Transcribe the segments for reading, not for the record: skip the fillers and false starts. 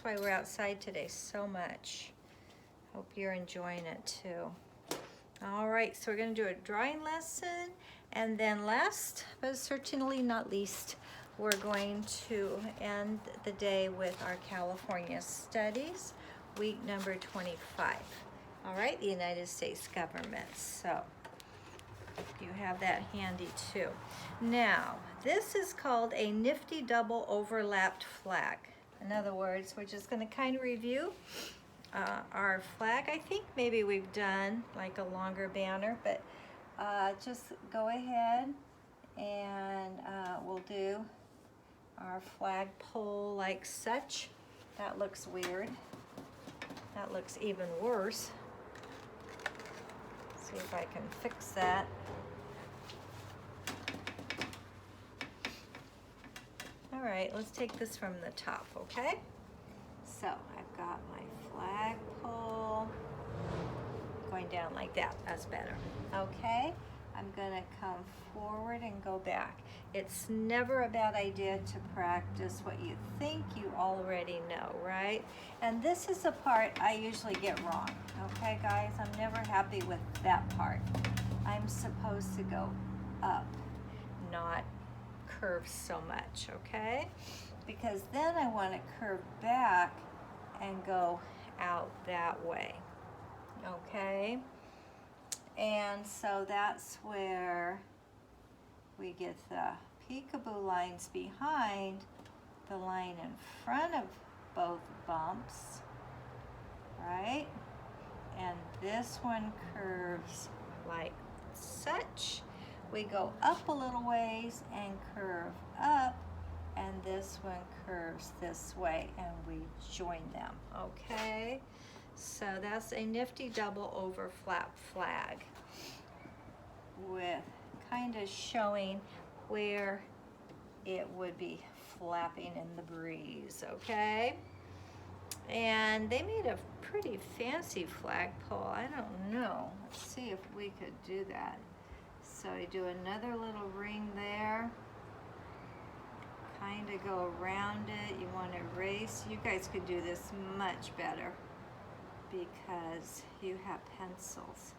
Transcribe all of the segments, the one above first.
why we're outside today so much. Hope you're enjoying it too. All right, so we're gonna do a drawing lesson, and then last but certainly not least, we're going to end the day with our California Studies, week number 25. All right, the United States government. So you have that handy too. Now, this is called a nifty double overlapped flag. In other words, we're just going to kind of review our flag. I think maybe we've done like a longer banner, but just go ahead and we'll do our flagpole like such. That looks weird. That looks even worse. See if I can fix that. All right, let's take this from the top, okay? So I've got my flagpole going down like that. That's better. Okay, I'm gonna come forward and go back. It's never a bad idea to practice what you think you already know, right? And this is the part I usually get wrong. Okay, guys, I'm never happy with that part. I'm supposed to go up, not curve so much, okay? Because then I want to curve back and go out that way, okay? And so that's where we get the peekaboo lines behind the line in front of both bumps, right? And this one curves like such. We go up a little ways and curve up, and this one curves this way, and we join them, okay? So that's a nifty double overlap flag with kind of showing where it would be flapping in the breeze, okay? And they made a pretty fancy flagpole. I don't know. Let's see if we could do that. So you do another little ring there. Kind of go around it. You want to erase. You guys could do this much better because you have pencils.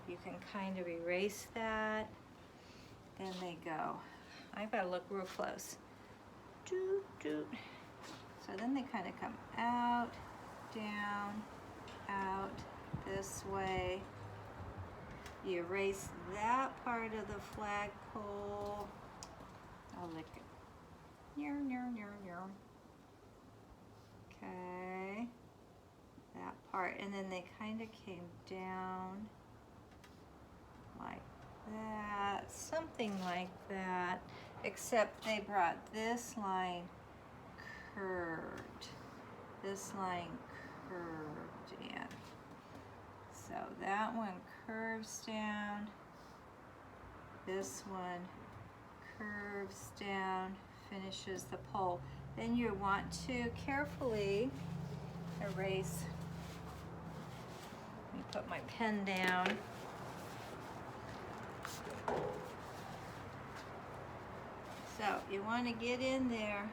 You can kind of erase that. Then they go. I've got to look real close. Doot, doot. So then they kind of come out, down, out, this way. You erase that part of the flagpole. I'll lick it. Okay. That part. And then they kind of came down like that. Something like that. Except they brought this line curved. This line curved in. So that one curves down. This one curves down, finishes the pole. Then you want to carefully erase. Let me put my pen down. So you want to get in there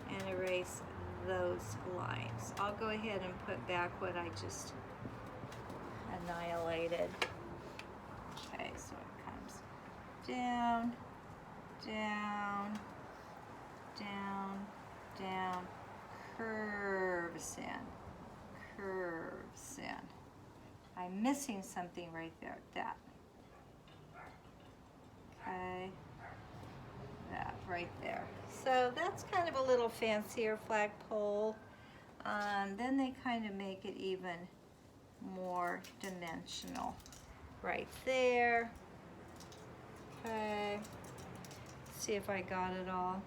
and erase those lines. I'll go ahead and put back what I just annihilated. Okay, so it comes down, down, down, down, curves in, curves in. I'm missing something right there, that. Okay, that right there. So that's kind of a little fancier flagpole. Then they kind of make it even more dimensional right there. Okay, see if I got it all.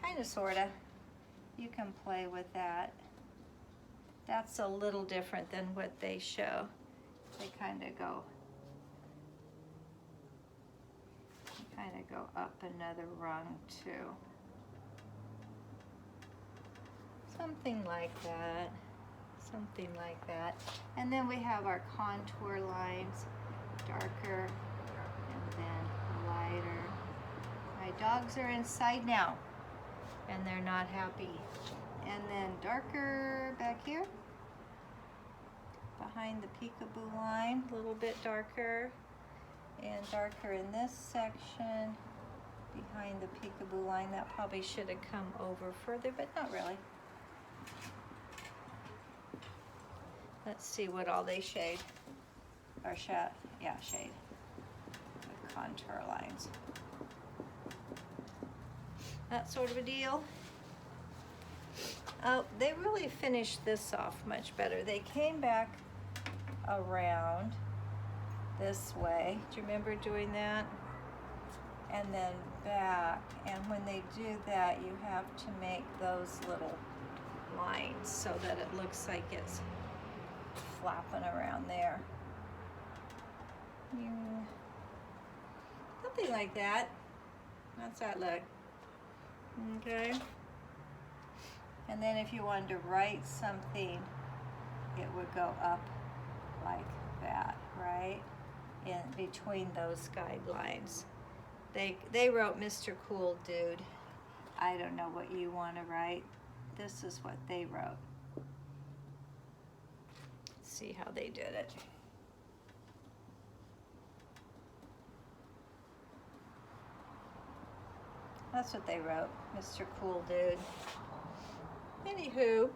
Kind of, sort of. You can play with that. That's a little different than what they show. They kind of go up another rung too. Something like that. Something like that. And then we have our contour lines, darker and then lighter. My dogs are inside now and they're not happy. And then darker back here, behind the peekaboo line, a little bit darker, and darker in this section, behind the peekaboo line. That probably should have come over further, but not really. Let's see what all they shade, or shade, yeah, shade, the contour lines. That sort of a deal. Oh, they really finished this off much better. They came back around this way. Do you remember doing that? And then back, and when they do that, you have to make those little lines so that it looks like it's flapping around there. Something like that. How's that look? Okay. And then if you wanted to write something, it would go up like that, right? In between those guidelines. They wrote Mr. Cool Dude. I don't know what you want to write. This is what they wrote. Let's see how they did it. That's what they wrote, Mr. Cool Dude. Anywho,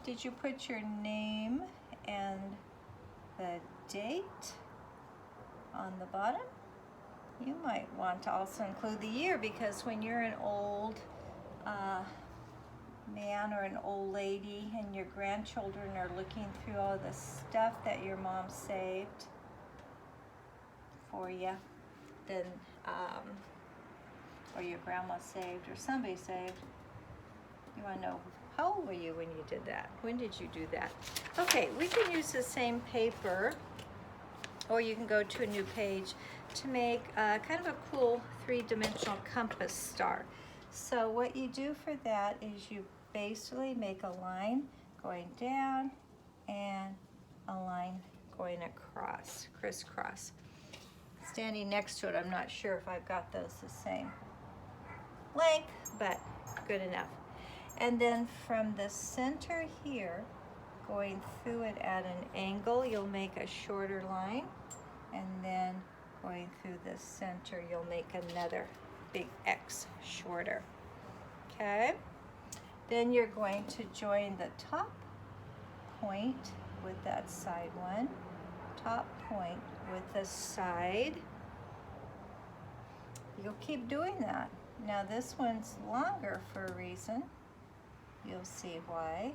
did you put your name and the date on the bottom? You might want to also include the year, because when you're an old man or an old lady and your grandchildren are looking through all the stuff that your mom saved for you, then or your grandma saved, or somebody saved, you want to know, how old were you when you did that? When did you do that? Okay, we can use the same paper, or you can go to a new page to make kind of a cool three-dimensional compass star. So what you do for that is you basically make a line going down and a line going across, crisscross. Standing next to it, I'm not sure if I've got those the same length, but good enough. And then from the center here, going through it at an angle, you'll make a shorter line, and then going through the center, you'll make another big X shorter. Okay? Then you're going to join the top point with that side one, top point with the side. You'll keep doing that. Now this one's longer for a reason. You'll see why.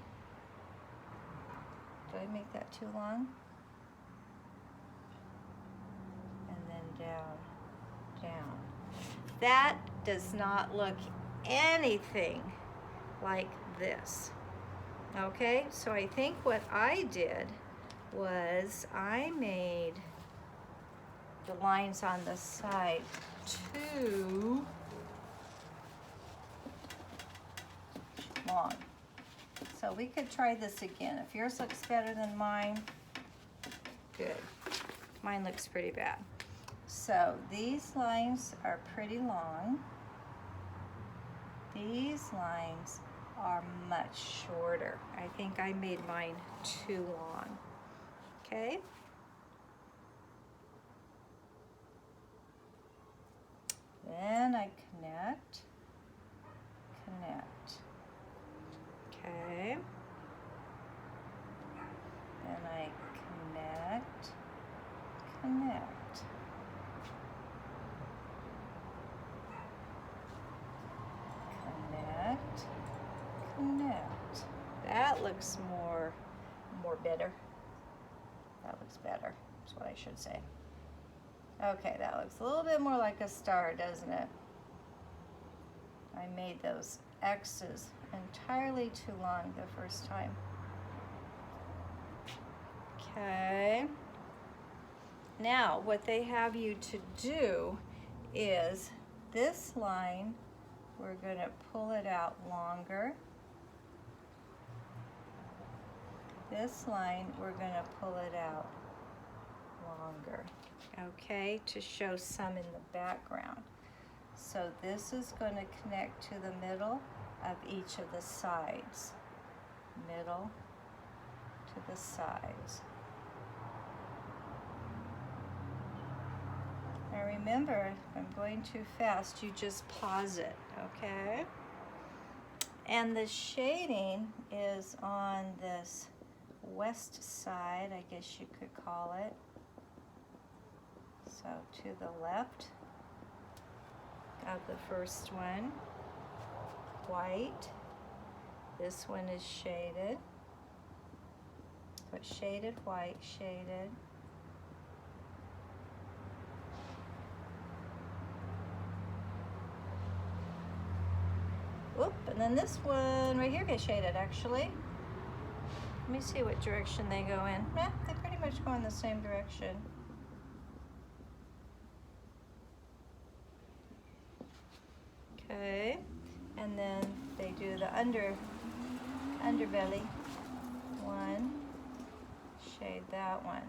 Did I make that too long? And then down, down. That does not look anything like this. Okay, so I think what I did was I made the lines on the side too long. So we could try this again. If yours looks better than mine, good. Mine looks pretty bad. So these lines are pretty long. These lines are much shorter. I think I made mine too long. Okay? Then I connect, connect. Okay. Then I connect, connect. Connect, connect. That looks more better. That looks better, is what I should say. Okay, that looks a little bit more like a star, doesn't it? I made those X's entirely too long the first time. Okay. Now, what they have you to do is this line, we're going to pull it out longer. This line, we're going to pull it out longer. Okay, to show some in the background. So this is going to connect to the middle of each of the sides. middle to the sides. Now remember, if I'm going too fast, you just pause it, okay? And the shading is on this west side, I guess you could call it. So to the left of the first one, white. This one is shaded. So it's shaded white, shaded. Whoop, and then this one right here gets shaded actually. Let me see what direction they go in. They pretty much go in the same direction. Okay, and then they do the underbelly. One, shade that one.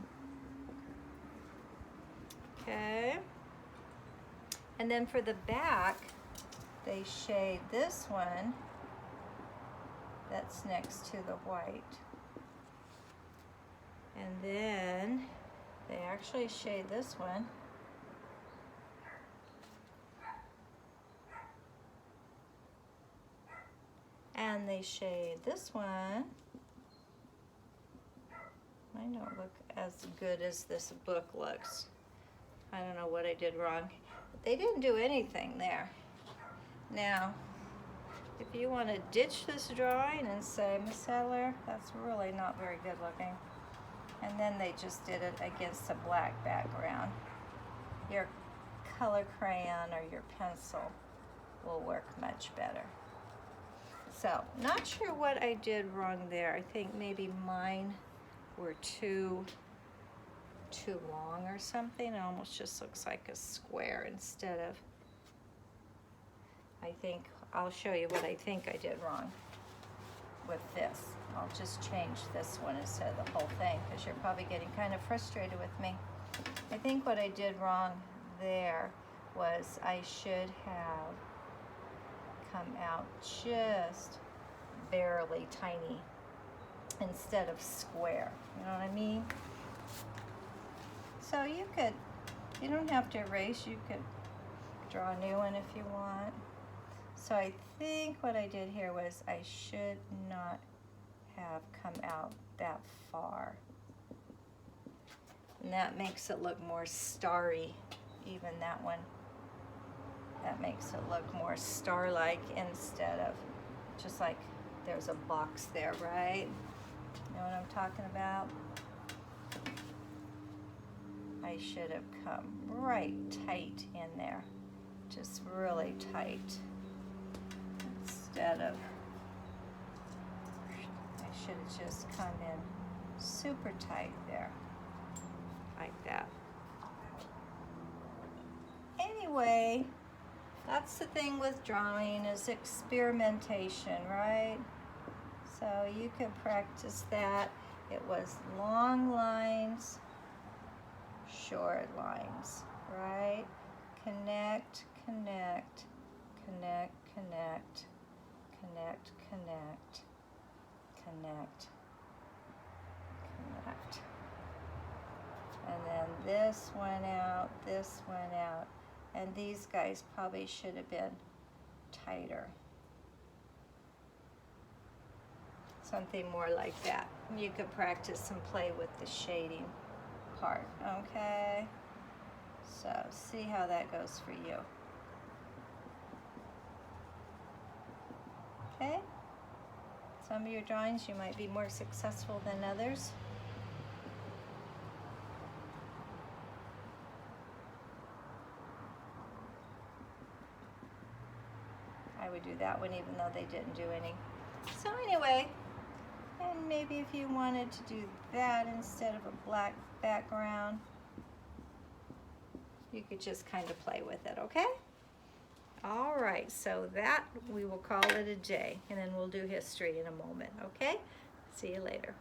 Okay, and then for the back, they shade this one that's next to the white. And then they actually shade this one. And they shade this one. Might not look as good as this book looks. I don't know what I did wrong. But they didn't do anything there. Now, if you want to ditch this drawing and say, Miss Sadler, that's really not very good looking. And then they just did it against a black background. Your color crayon or your pencil will work much better. So, not sure what I did wrong there. I think maybe mine were too long or something. It almost just looks like a square instead of, I think, I'll show you what I think I did wrong with this. I'll just change this one instead of the whole thing because you're probably getting kind of frustrated with me. I think what I did wrong there was I should have come out just barely tiny instead of square. You know what I mean? So you don't have to erase, you could draw a new one if you want. So I think what I did here was I should not have come out that far. And that makes it look more starry, even that one. That makes it look more star-like instead of just like there's a box there, right? You know what I'm talking about? I should have come right tight in there, just really tight, instead of, I should have just come in super tight there, like that. Anyway, that's the thing with drawing, is experimentation, right? So you can practice that. It was long lines, short lines, right? Connect, connect, connect, connect, connect, connect, connect, connect. And then this went out, this went out. And these guys probably should have been tighter. Something more like that. You could practice and play with the shading part, okay? So see how that goes for you. Okay? Some of your drawings you might be more successful than others. I would do that one even though they didn't do any. So anyway, and maybe if you wanted to do that instead of a black background, you could just kind of play with it, okay? All right, so that we will call it a day, and then we'll do history in a moment, okay? See you later.